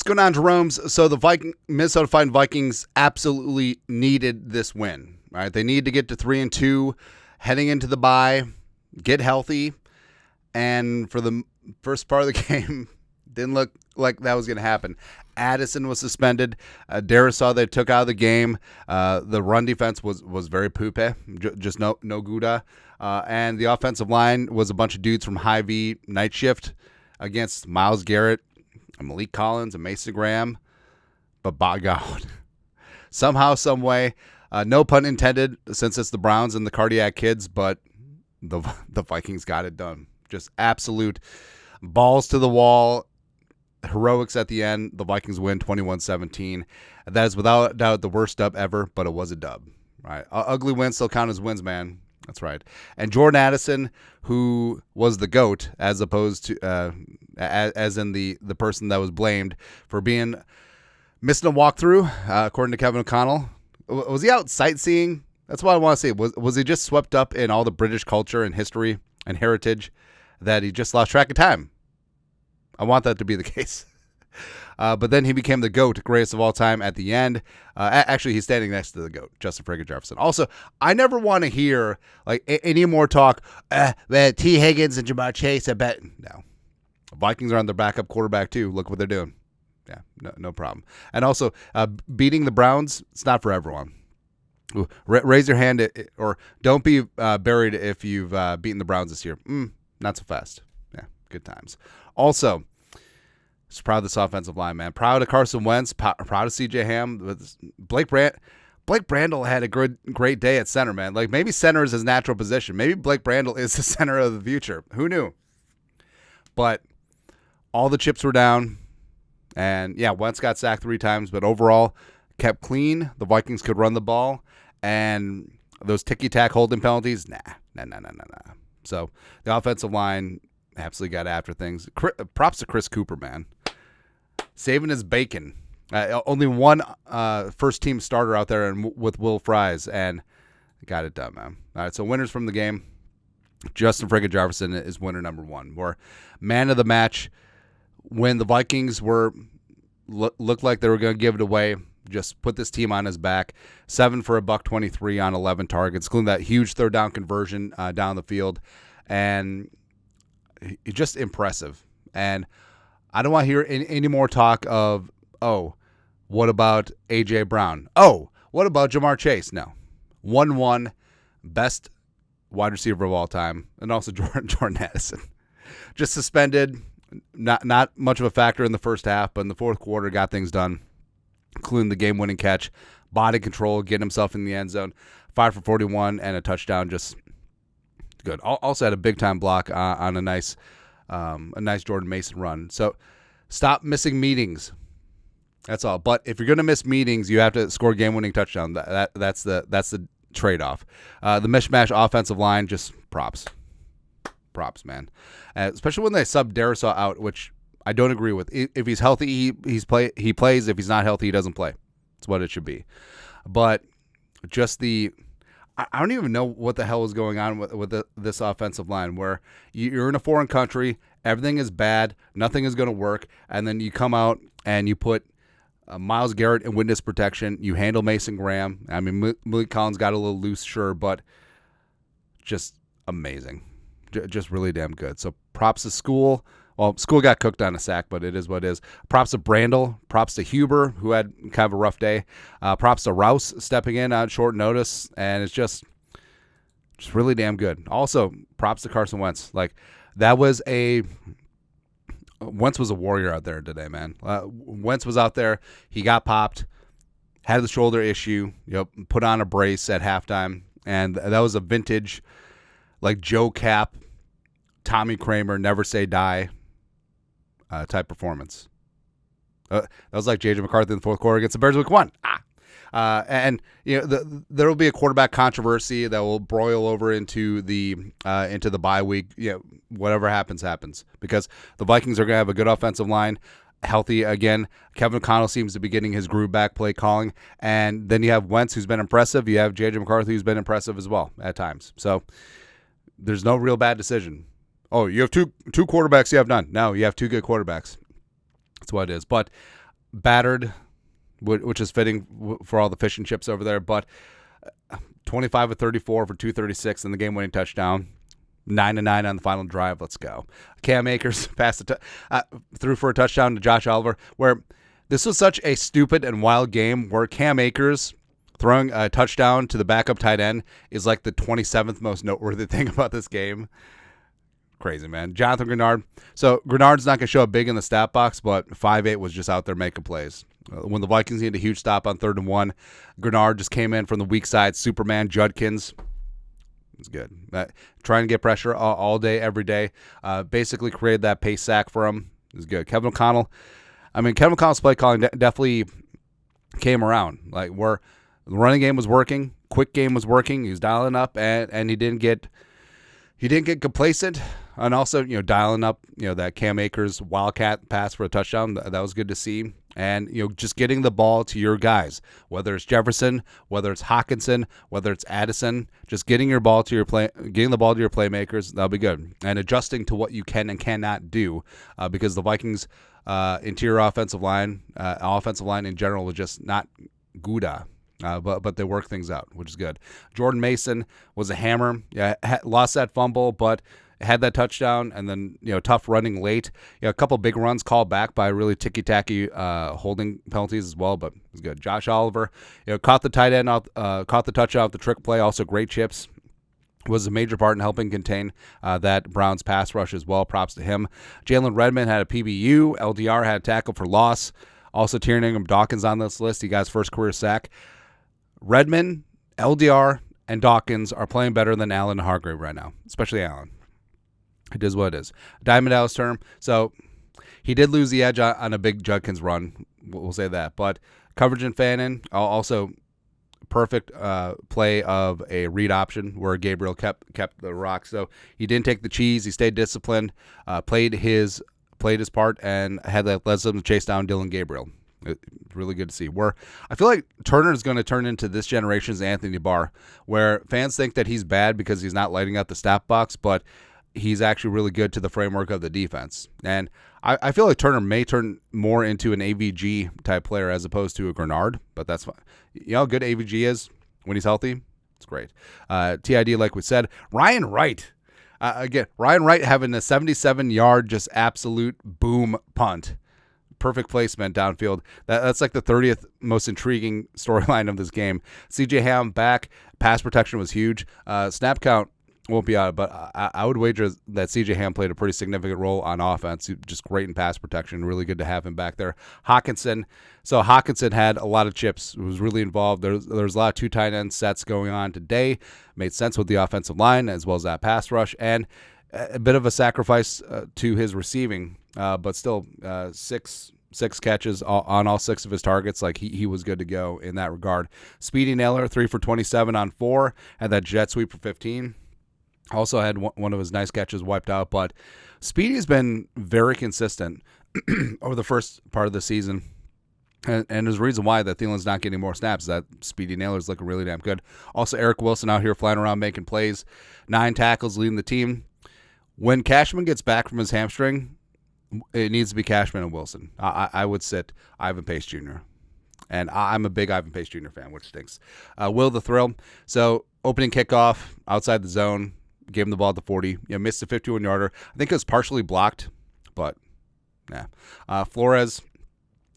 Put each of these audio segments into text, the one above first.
What's going on, Jeromes? So the Minnesota Vikings absolutely needed this win. Right? They need to get to 3-2, heading into the bye, get healthy, and for the first part of the game, didn't look like that was going to happen. Addison was suspended. Darisaw they took out of the game. The run defense was very poopy, just no Gouda. And the offensive line was a bunch of dudes from High V night shift against Myles Garrett, Malik Collins, and Mason Graham. But by God, somehow, some way, no pun intended, since it's the Browns and the Cardiac Kids, but the Vikings got it done. Just absolute balls to the wall, heroics at the end. The Vikings win 21-17. That is without doubt the worst dub ever, but it was a dub. Right? Ugly wins still count as wins, man. That's right. And Jordan Addison, who was the GOAT, as opposed to as in the person that was blamed for being missing a walkthrough, according to Kevin O'Connell. Was he out sightseeing? That's what I want to say. Was he just swept up in all the British culture and history and heritage that he just lost track of time? I want that to be the case. But then he became the GOAT, greatest of all time, at the end. Actually, he's standing next to the GOAT, Justin Friggin Jefferson. Also, I never want to hear like any more talk. T. Higgins and Jamar Chase, I bet. No. Vikings are on their backup quarterback, too. Look what they're doing. Yeah, no problem. And also, beating the Browns, it's not for everyone. Raise your hand or don't be buried if you've beaten the Browns this year. Not so fast. Yeah, good times. Also, just proud of this offensive line, man. Proud of Carson Wentz. Proud of C.J. Ham. Blake Brandel had a great day at center, man. Like, maybe center is his natural position. Maybe Blake Brandel is the center of the future. Who knew? But all the chips were down. And, yeah, Wentz got sacked 3 times. But overall, kept clean. The Vikings could run the ball. And those ticky-tack holding penalties, nah. So, the offensive line absolutely got after things. Props to Chris Cooper, man. Saving his bacon. Only one first-team starter out there with Will Fries, and got it done, man. All right, so winners from the game. Justin Friggin Jefferson is winner number 1. Or man of the match when the Vikings looked like they were going to give it away. Just put this team on his back. 7 for $123 on 11 targets, including that huge third down conversion down the field. And just impressive. And I don't want to hear any more talk of, what about A.J. Brown? What about Jamar Chase? No. 1-1, best wide receiver of all time, and also Jordan Addison. Just suspended, not much of a factor in the first half, but in the fourth quarter got things done, including the game-winning catch, body control, getting himself in the end zone, 5 for 41, and a touchdown. Just good. Also had a big-time block on a nice Jordan Mason run. So stop missing meetings. That's all. But if you're going to miss meetings, you have to score game-winning touchdown. That's the trade-off. The mishmash offensive line, just props, man. Especially when they sub Darisaw out, which I don't agree with. If he's healthy, he plays. If he's not healthy, he doesn't play. That's what it should be. But just I don't even know what the hell is going on with this offensive line, where you're in a foreign country, everything is bad, nothing is going to work, and then you come out and you put Myles Garrett in witness protection. You handle Mason Graham. I mean, Malik Collins got a little loose, sure, but just amazing. Just really damn good. So props to School. Well, School got cooked on a sack, but it is what it is. Props to Brandel. Props to Huber, who had kind of a rough day. Props to Rouse stepping in on short notice, and it's just really damn good. Also, props to Carson Wentz. Like, Wentz was a warrior out there today, man. Wentz was out there. He got popped, had the shoulder issue, put on a brace at halftime, and that was a vintage, like Joe Cap, Tommy Kramer, never say die type performance. That was like J.J. McCarthy in the fourth quarter against the Bears week 1. And there will be a quarterback controversy that will broil over into the bye week. Whatever happens, because the Vikings are going to have a good offensive line, healthy again. Kevin O'Connell seems to be getting his groove back, play calling, and then you have Wentz, who's been impressive. You have J.J. McCarthy, who's been impressive as well at times. So there's no real bad decision. You have two quarterbacks, you have none. No, you have 2 good quarterbacks. That's what it is. But battered, which is fitting for all the fish and chips over there. But 25 of 34 for 236 and the game-winning touchdown. 9-9 on the final drive. Let's go. Cam Akers threw for a touchdown to Josh Oliver, where this was such a stupid and wild game where Cam Akers throwing a touchdown to the backup tight end is like the 27th most noteworthy thing about this game. Crazy, man. Jonathan Grenard. So Grenard's not going to show up big in the stat box, but 5'8" was just out there making plays. When the Vikings needed a huge stop on 3rd and 1, Grenard just came in from the weak side. Superman Judkins. It's good. Trying to get pressure all day, every day. Basically created that pace sack for him. It was good. Kevin O'Connell's play calling definitely came around. Like where the running game was working, quick game was working. He was dialing up, and he didn't get complacent. And also, dialing up, that Cam Akers wildcat pass for a touchdown. That was good to see. And, just getting the ball to your guys, whether it's Jefferson, whether it's Hawkinson, whether it's Addison, just getting the ball to your playmakers, that'll be good. And adjusting to what you can and cannot do, because the Vikings interior offensive line in general was just not good. But they work things out, which is good. Jordan Mason was a hammer. Yeah, lost that fumble, but had that touchdown, and then tough running late. A couple big runs called back by really ticky-tacky holding penalties as well, but it was good. Josh Oliver, caught the tight end off, caught the touchdown off the trick play. Also great chips. Was a major part in helping contain that Browns pass rush as well. Props to him. Jalen Redmond had a PBU. LDR had a tackle for loss. Also, Tiernan Dawkins on this list. He got his first career sack. Redmond, LDR, and Dawkins are playing better than Allen and Hargrave right now, especially Allen. It is what it is. Diamond Dallas term. So he did lose the edge on a big Judkins run. We'll say that. But coverage and Fannin, also perfect play of a read option where Gabriel kept the rock. So he didn't take the cheese. He stayed disciplined, played his part, and had that led them to chase down Dylan Gabriel. It's really good to see. Where I feel like Turner is going to turn into this generation's Anthony Barr, where fans think that he's bad because he's not lighting up the stat box, but he's actually really good to the framework of the defense. And I feel like Turner may turn more into an AVG type player as opposed to a Grenard, but that's fine. How good AVG is when he's healthy? It's great. TID, like we said. Ryan Wright. Ryan Wright having a 77-yard just absolute boom punt. Perfect placement downfield. That's like the 30th most intriguing storyline of this game. CJ Ham back. Pass protection was huge. Snap count won't be out, but I would wager that C.J. Ham played a pretty significant role on offense. Just great in pass protection. Really good to have him back there. Hawkinson. So Hawkinson had a lot of chips. Was really involved. There's a lot of two tight end sets going on today. Made sense with the offensive line as well as that pass rush, and a bit of a sacrifice to his receiving, but still six catches on all 6 of his targets. Like he was good to go in that regard. Speedy Naylor, 3 for 27 on 4. Had that jet sweep for 15. Also had one of his nice catches wiped out, but Speedy's been very consistent over the first part of the season. And there's a reason why that Thielen's not getting more snaps is that Speedy Naylor's looking really damn good. Also, Eric Wilson out here flying around making plays. 9 tackles leading the team. When Cashman gets back from his hamstring, it needs to be Cashman and Wilson. I would sit Ivan Pace Jr. And I'm a big Ivan Pace Jr. fan, which stinks. Will the Thrill. So opening kickoff outside the zone. Gave him the ball at the 40. Missed a 51-yarder. I think it was partially blocked, but yeah. Flores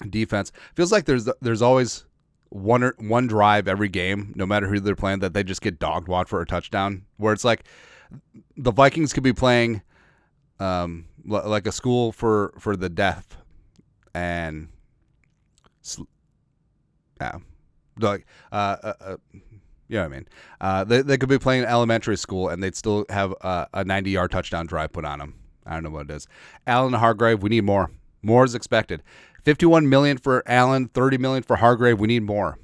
defense feels like there's always one drive every game, no matter who they're playing, that they just get dogged wad for a touchdown. Where it's like the Vikings could be playing like a school for the deaf, and like you know what I mean? They could be playing elementary school, and they'd still have a 90-yard touchdown drive put on them. I don't know what it is. Allen and Hargrave, we need more. More is expected. $51 million for Allen, $30 million for Hargrave. We need more.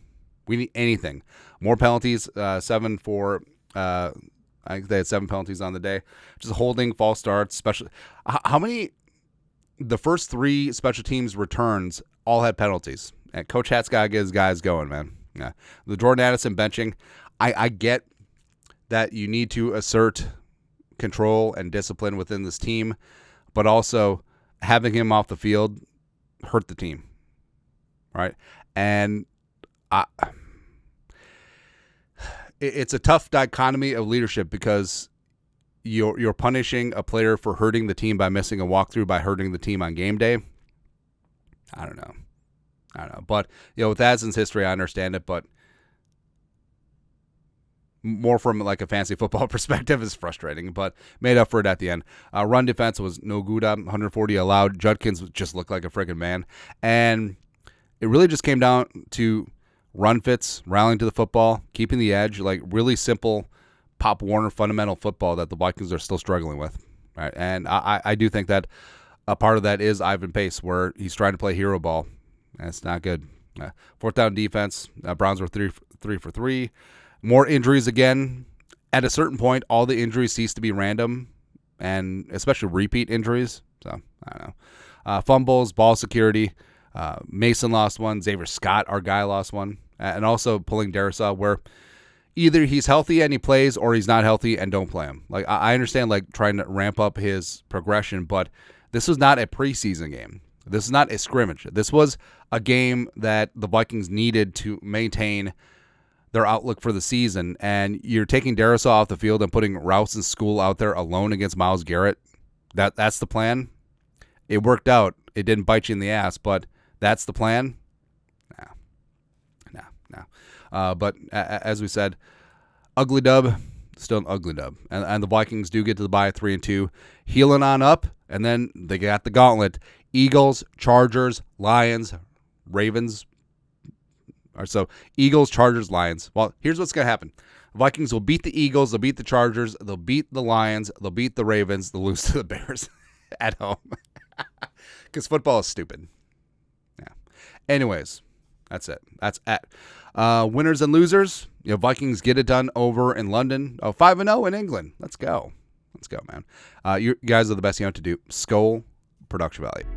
We need anything. More penalties. 7 for. I think they had 7 penalties on the day. Just holding, false starts, special. How many? The first 3 special teams returns all had penalties. And Coach Hat's got to get his guys going, man. Yeah, the Jordan Addison benching. I get that you need to assert control and discipline within this team, but also having him off the field hurt the team. right? And it's a tough dichotomy of leadership because you're punishing a player for hurting the team by missing a walkthrough, by hurting the team on game day. I don't know. But, with Addison's history, I understand it, but more from like a fantasy football perspective is frustrating, but made up for it at the end. Run defense was no good, 140 allowed. Judkins just looked like a freaking man. And it really just came down to run fits, rallying to the football, keeping the edge, like really simple Pop Warner fundamental football that the Vikings are still struggling with. Right? And I do think that a part of that is Ivan Pace, where he's trying to play hero ball. That's not good. Fourth down defense, Browns were 3 for 3. More injuries again. At a certain point, all the injuries cease to be random, and especially repeat injuries. So, I don't know. Fumbles, ball security. Mason lost one. Xavier Scott, our guy, lost one. And also pulling Darisaw, where either he's healthy and he plays, or he's not healthy and don't play him. Like, I understand, like, trying to ramp up his progression, but this was not a preseason game. This is not a scrimmage. This was a game that the Vikings needed to maintain their outlook for the season, and you're taking Darisaw off the field and putting Rouse and School out there alone against Myles Garrett. That's the plan. It worked out. It didn't bite you in the ass, but that's the plan. No. But as we said, ugly dub, still an ugly dub, and the Vikings do get to the bye 3-2, healing on up, and then they got the gauntlet: Eagles, Chargers, Lions, Ravens. So Eagles, Chargers, Lions. Well, here's what's going to happen. Vikings will beat the Eagles. They'll beat the Chargers. They'll beat the Lions. They'll beat the Ravens. They'll lose to the Bears at home. Because football is stupid. Yeah. Anyways, that's it. That's it. Winners and losers. Vikings get it done over in London. 5-0 in England. Let's go. Let's go, man. You guys are the best you know what to do. Skol, production value.